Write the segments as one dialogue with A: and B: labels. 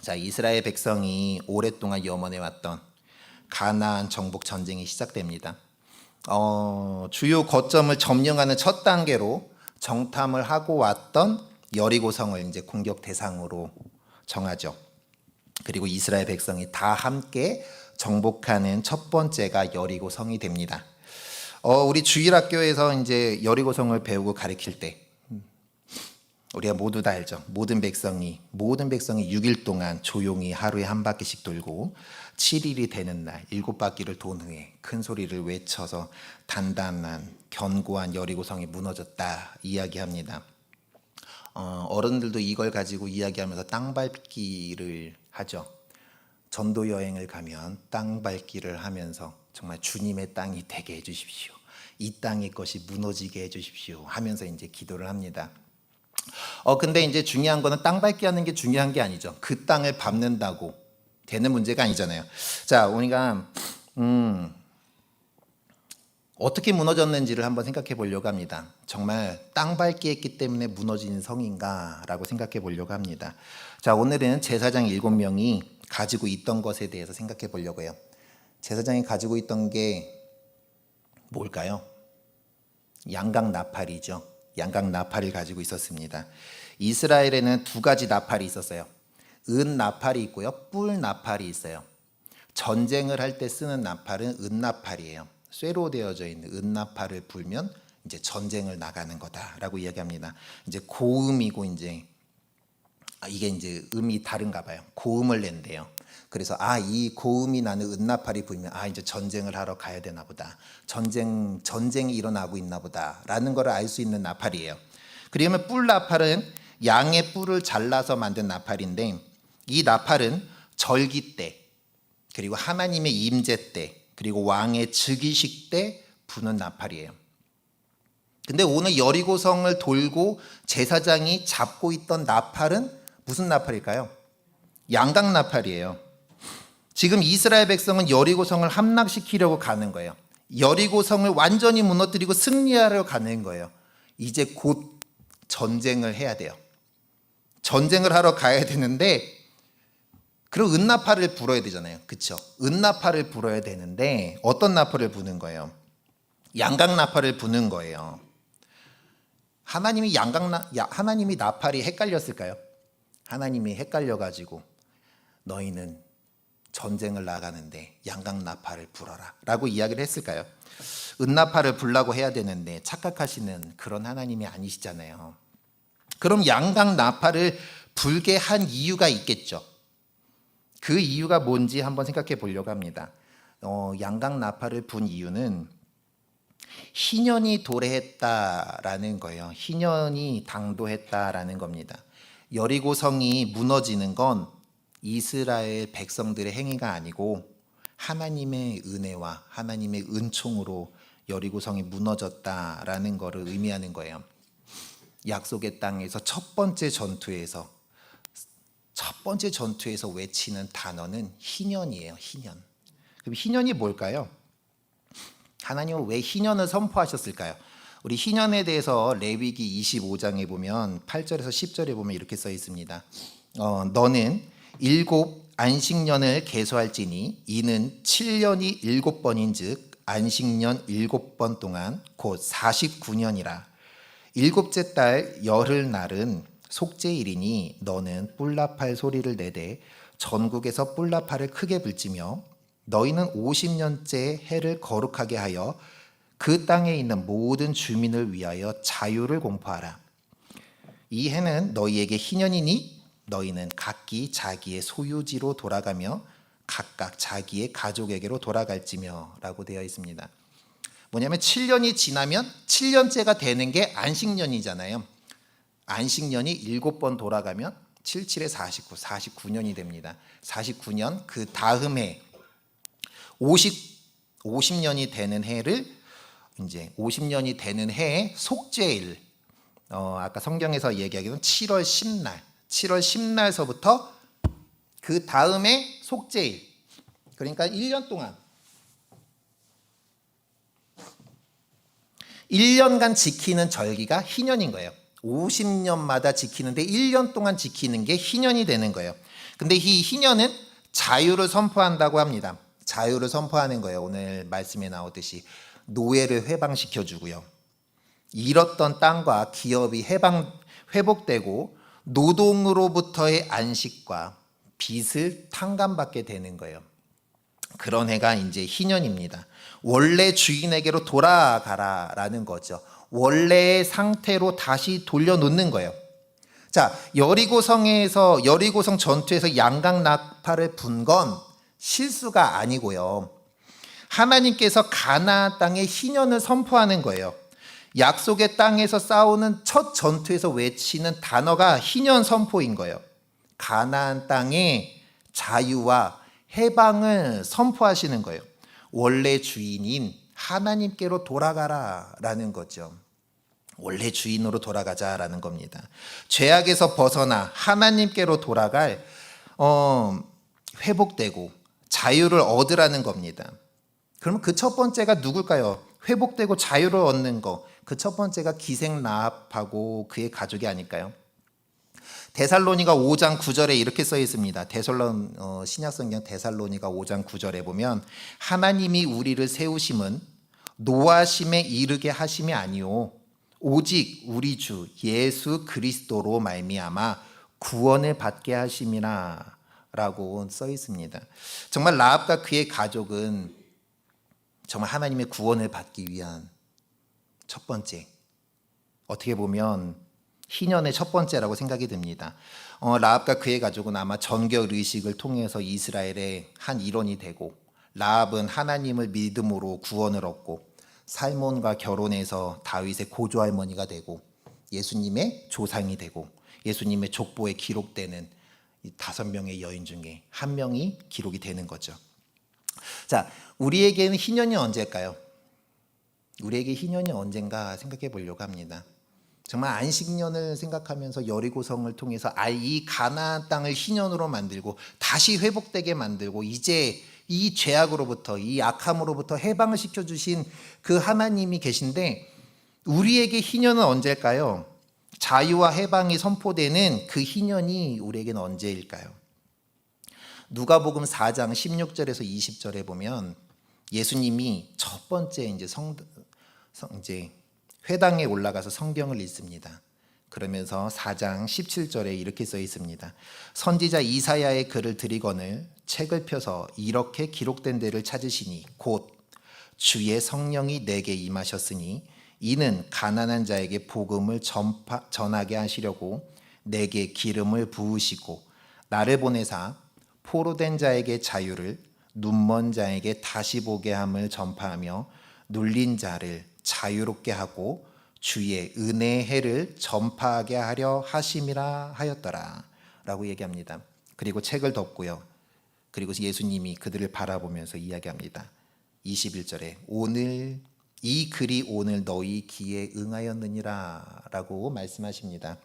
A: 자, 이스라엘 백성이 오랫동안 염원해 왔던 가나안 정복 전쟁이 시작됩니다. 주요 거점을 점령하는 첫 단계로 정탐을 하고 왔던 여리고성을 이제 공격 대상으로 정하죠. 그리고 이스라엘 백성이 다 함께 정복하는 첫 번째가 여리고성이 됩니다. 우리 주일학교에서 이제 여리고성을 배우고 가르칠 때 우리가 모두 다 알죠. 모든 백성이 6일 동안 조용히 하루에 한 바퀴씩 돌고 7일이 되는 날 7바퀴를 돈 후에 큰 소리를 외쳐서 단단한 견고한 여리고성이 무너졌다 이야기합니다. 어른들도 이걸 가지고 이야기하면서 땅 밟기를 하죠. 전도 여행을 가면 땅 밟기를 하면서 정말 주님의 땅이 되게 해주십시오. 이 땅의 것이 무너지게 해주십시오 하면서 이제 기도를 합니다. 근데 이제 중요한 거는 땅 밟기 하는 게 중요한 게 아니죠. 그 땅을 밟는다고 되는 문제가 아니잖아요. 자, 우리가 어떻게 무너졌는지를 한번 생각해 보려고 합니다. 정말 땅 밟기 했기 때문에 무너진 성인가 라고 생각해 보려고 합니다. 자, 오늘은 제사장 7명이 가지고 있던 것에 대해서 생각해 보려고 해요. 제사장이 가지고 있던 게 뭘까요? 양각 나팔이죠. 양각 나팔을 가지고 있었습니다. 이스라엘에는 두 가지 나팔이 있었어요. 은 나팔이 있고요, 뿔 나팔이 있어요. 전쟁을 할 때 쓰는 나팔은 은 나팔이에요. 쇠로 되어져 있는 은 나팔을 불면 이제 전쟁을 나가는 거다라고 이야기합니다. 이제 고음이고 이제 이게 이제 음이 다른가 봐요. 고음을 낸대요. 그래서 이 고음이 나는 은나팔이 불면 이제 전쟁을 하러 가야 되나 보다. 전쟁이 일어나고 있나 보다라는 걸 알 수 있는 나팔이에요. 그러면 뿔 나팔은 양의 뿔을 잘라서 만든 나팔인데 이 나팔은 절기 때 그리고 하나님의 임재 때 그리고 왕의 즉위식 때 부는 나팔이에요. 근데 오늘 여리고성을 돌고 제사장이 잡고 있던 나팔은 무슨 나팔일까요? 양각 나팔이에요. 지금 이스라엘 백성은 여리고성을 함락시키려고 가는 거예요. 여리고성을 완전히 무너뜨리고 승리하려 가는 거예요. 이제 곧 전쟁을 해야 돼요. 전쟁을 하러 가야 되는데 그럼 은나팔을 불어야 되잖아요. 그렇죠? 은나팔을 불어야 되는데 어떤 나팔을 부는 거예요? 양각 나팔을 부는 거예요. 하나님이 나팔이 헷갈렸을까요? 하나님이 헷갈려가지고 너희는 전쟁을 나가는데 양각 나팔을 불어라 라고 이야기를 했을까요? 은나팔을 불라고 해야 되는데 착각하시는 그런 하나님이 아니시잖아요. 그럼 양각 나팔을 불게 한 이유가 있겠죠. 그 이유가 뭔지 한번 생각해 보려고 합니다. 양각 나팔을 분 이유는 희년이 도래했다라는 거예요. 희년이 당도했다라는 겁니다. 여리고성이 무너지는 건 이스라엘 백성들의 행위가 아니고 하나님의 은혜와 하나님의 은총으로 여리고성이 무너졌다라는 것을 의미하는 거예요. 약속의 땅에서 첫 번째 전투에서 외치는 단어는 희년이에요. 희년. 그럼 희년이 뭘까요? 하나님은 왜 희년을 선포하셨을까요? 우리 희년에 대해서 레위기 25장에 보면 8절에서 10절에 보면 이렇게 써 있습니다. 너는 7 안식년을 계수할지니 이는 7년이 7번인즉 안식년 7번 동안 곧 49년이라. 7째 달 열흘날은 속죄일이니 너는 뿔나팔 소리를 내되 전국에서 뿔나팔을 크게 불지며 너희는 50년째 해를 거룩하게 하여 그 땅에 있는 모든 주민을 위하여 자유를 공포하라. 이 해는 너희에게 희년이니 너희는 각기 자기의 소유지로 돌아가며 각각 자기의 가족에게로 돌아갈지며 라고 되어 있습니다. 뭐냐면 7년이 지나면 7년째가 되는 게 안식년이잖아요. 안식년이 7번 돌아가면 7, 7에 49, 49년이 됩니다. 49년 그 다음 해 50년이 되는 해를 이제 50년이 되는 해의 속죄일, 아까 성경에서 얘기하기는 7월 10날 7월 10날서부터 그 다음에 속죄일, 그러니까 1년 동안 1년간 지키는 절기가 희년인 거예요. 50년마다 지키는데 1년 동안 지키는 게 희년이 되는 거예요. 근데 이 희년은 자유를 선포한다고 합니다. 자유를 선포하는 거예요. 오늘 말씀에 나오듯이 노예를 해방시켜 주고요. 잃었던 땅과 기업이 회복되고 노동으로부터의 안식과 빚을 탕감받게 되는 거예요. 그런 해가 이제 희년입니다. 원래 주인에게로 돌아가라라는 거죠. 원래의 상태로 다시 돌려놓는 거예요. 자, 여리고성 전투에서 양각 나팔을 분 건 실수가 아니고요. 하나님께서 가나안 땅의 희년을 선포하는 거예요. 약속의 땅에서 싸우는 첫 전투에서 외치는 단어가 희년 선포인 거예요. 가나안 땅의 자유와 해방을 선포하시는 거예요. 원래 주인인 하나님께로 돌아가라라는 거죠. 원래 주인으로 돌아가자라는 겁니다. 죄악에서 벗어나 하나님께로 돌아갈 회복되고 자유를 얻으라는 겁니다. 그러면 그 첫 번째가 누굴까요? 회복되고 자유를 얻는 거. 그 첫 번째가 기생 라합하고 그의 가족이 아닐까요? 데살로니가 5장 9절에 이렇게 써 있습니다. 신약성경 데살로니가 5장 9절에 보면 하나님이 우리를 세우심은 노하심에 이르게 하심이 아니오 오직 우리 주 예수 그리스도로 말미암아 구원을 받게 하심이라 라고 써 있습니다. 정말 라합과 그의 가족은 정말 하나님의 구원을 받기 위한 첫 번째, 어떻게 보면 희년의 첫 번째라고 생각이 듭니다. 라합과 그의 가족은 아마 전결 의식을 통해서 이스라엘의 한 일원이 되고, 라합은 하나님을 믿음으로 구원을 얻고, 살몬과 결혼해서 다윗의 고조할머니가 되고, 예수님의 조상이 되고, 예수님의 족보에 기록되는 이 5명의 여인 중에 한 명이 기록이 되는 거죠. 자, 우리에게는 희년이 언제일까요? 우리에게 희년이 언젠가 생각해 보려고 합니다. 정말 안식년을 생각하면서 여리고성을 통해서 이 가나안 땅을 희년으로 만들고 다시 회복되게 만들고 이제 이 죄악으로부터 이 악함으로부터 해방을 시켜주신 그 하나님이 계신데 우리에게 희년은 언제일까요? 자유와 해방이 선포되는 그 희년이 우리에게는 언제일까요? 누가복음 4장 16절에서 20절에 보면 예수님이 첫 번째 이제 회당에 올라가서 성경을 읽습니다. 그러면서 4장 17절에 이렇게 써 있습니다. 선지자 이사야의 글을 들이거늘 책을 펴서 이렇게 기록된 데를 찾으시니 곧 주의 성령이 내게 임하셨으니 이는 가난한 자에게 복음을 전하게 하시려고 내게 기름을 부으시고 나를 보내사 포로된 자에게 자유를 눈먼 자에게 다시 보게 함을 전파하며 눌린 자를 자유롭게 하고 주의 은혜의 해를 전파하게 하려 하심이라 하였더라 라고 얘기합니다. 그리고 책을 덮고요. 그리고 예수님이 그들을 바라보면서 이야기합니다. 21절에 오늘 이 글이 오늘 너희 귀에 응하였느니라 라고 말씀하십니다.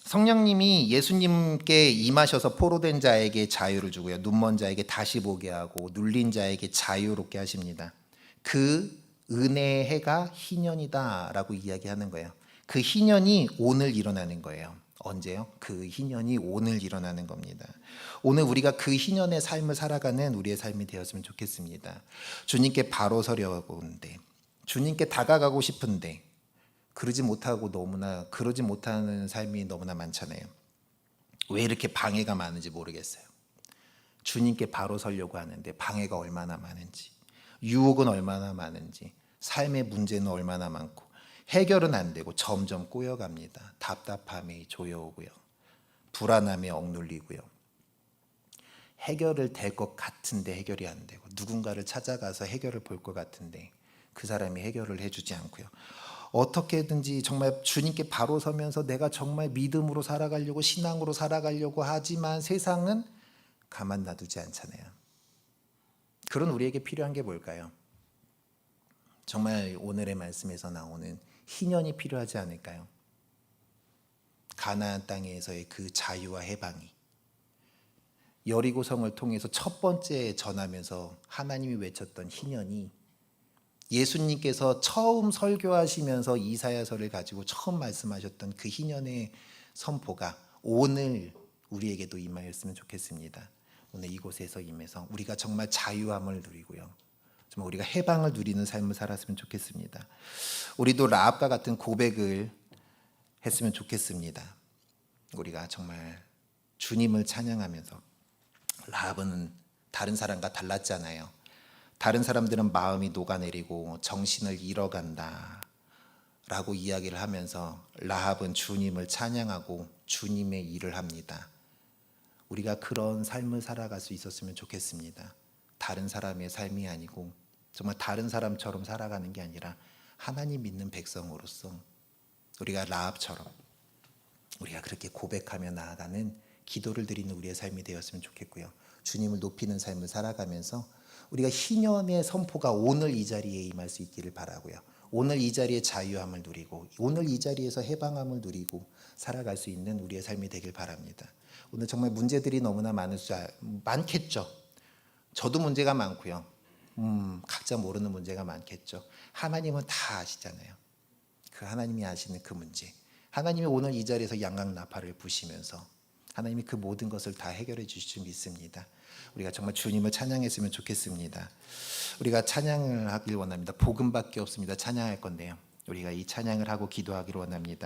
A: 성령님이 예수님께 임하셔서 포로된 자에게 자유를 주고요. 눈먼 자에게 다시 보게 하고 눌린 자에게 자유롭게 하십니다. 그 은혜의 해가 희년이다 라고 이야기하는 거예요. 그 희년이 오늘 일어나는 거예요. 언제요? 그 희년이 오늘 일어나는 겁니다. 오늘 우리가 그 희년의 삶을 살아가는 우리의 삶이 되었으면 좋겠습니다. 주님께 바로 서려고 하는데, 주님께 다가가고 싶은데 그러지 못하는 삶이 너무나 많잖아요. 왜 이렇게 방해가 많은지 모르겠어요. 주님께 바로 서려고 하는데 방해가 얼마나 많은지, 유혹은 얼마나 많은지, 삶의 문제는 얼마나 많고 해결은 안 되고 점점 꼬여갑니다. 답답함이 조여오고요. 불안함에 억눌리고요. 해결을 될 것 같은데 해결이 안 되고 누군가를 찾아가서 해결을 볼 것 같은데 그 사람이 해결을 해주지 않고요. 어떻게든지 정말 주님께 바로 서면서 내가 정말 믿음으로 살아가려고 신앙으로 살아가려고 하지만 세상은 가만 놔두지 않잖아요. 그런 우리에게 필요한 게 뭘까요? 정말 오늘의 말씀에서 나오는 희년이 필요하지 않을까요? 가나안 땅에서의 그 자유와 해방이 여리고성을 통해서 첫 번째 전하면서 하나님이 외쳤던 희년이 예수님께서 처음 설교하시면서 이사야서를 가지고 처음 말씀하셨던 그 희년의 선포가 오늘 우리에게도 임하였으면 좋겠습니다. 오늘 이곳에서 임해서 우리가 정말 자유함을 누리고요. 정말 우리가 해방을 누리는 삶을 살았으면 좋겠습니다. 우리도 라합과 같은 고백을 했으면 좋겠습니다. 우리가 정말 주님을 찬양하면서, 라합은 다른 사람과 달랐잖아요. 다른 사람들은 마음이 녹아내리고 정신을 잃어간다 라고 이야기를 하면서 라합은 주님을 찬양하고 주님의 일을 합니다. 우리가 그런 삶을 살아갈 수 있었으면 좋겠습니다. 다른 사람의 삶이 아니고 정말 다른 사람처럼 살아가는 게 아니라 하나님 믿는 백성으로서 우리가 라합처럼 우리가 그렇게 고백하며 나아가는, 기도를 드리는 우리의 삶이 되었으면 좋겠고요. 주님을 높이는 삶을 살아가면서 우리가 희년의 선포가 오늘 이 자리에 임할 수 있기를 바라고요. 오늘 이 자리에 자유함을 누리고 오늘 이 자리에서 해방함을 누리고 살아갈 수 있는 우리의 삶이 되길 바랍니다. 오늘 정말 문제들이 너무나 많겠죠. 저도 문제가 많고요. 각자 모르는 문제가 많겠죠. 하나님은 다 아시잖아요. 그 하나님이 아시는 그 문제, 하나님이 오늘 이 자리에서 양강나팔을 부시면서 하나님이 그 모든 것을 다 해결해 주실 줄 믿습니다. 우리가 정말 주님을 찬양했으면 좋겠습니다. 우리가 찬양을 하길 원합니다. 복음밖에 없습니다. 찬양할 건데요. 우리가 이 찬양을 하고 기도하기를 원합니다.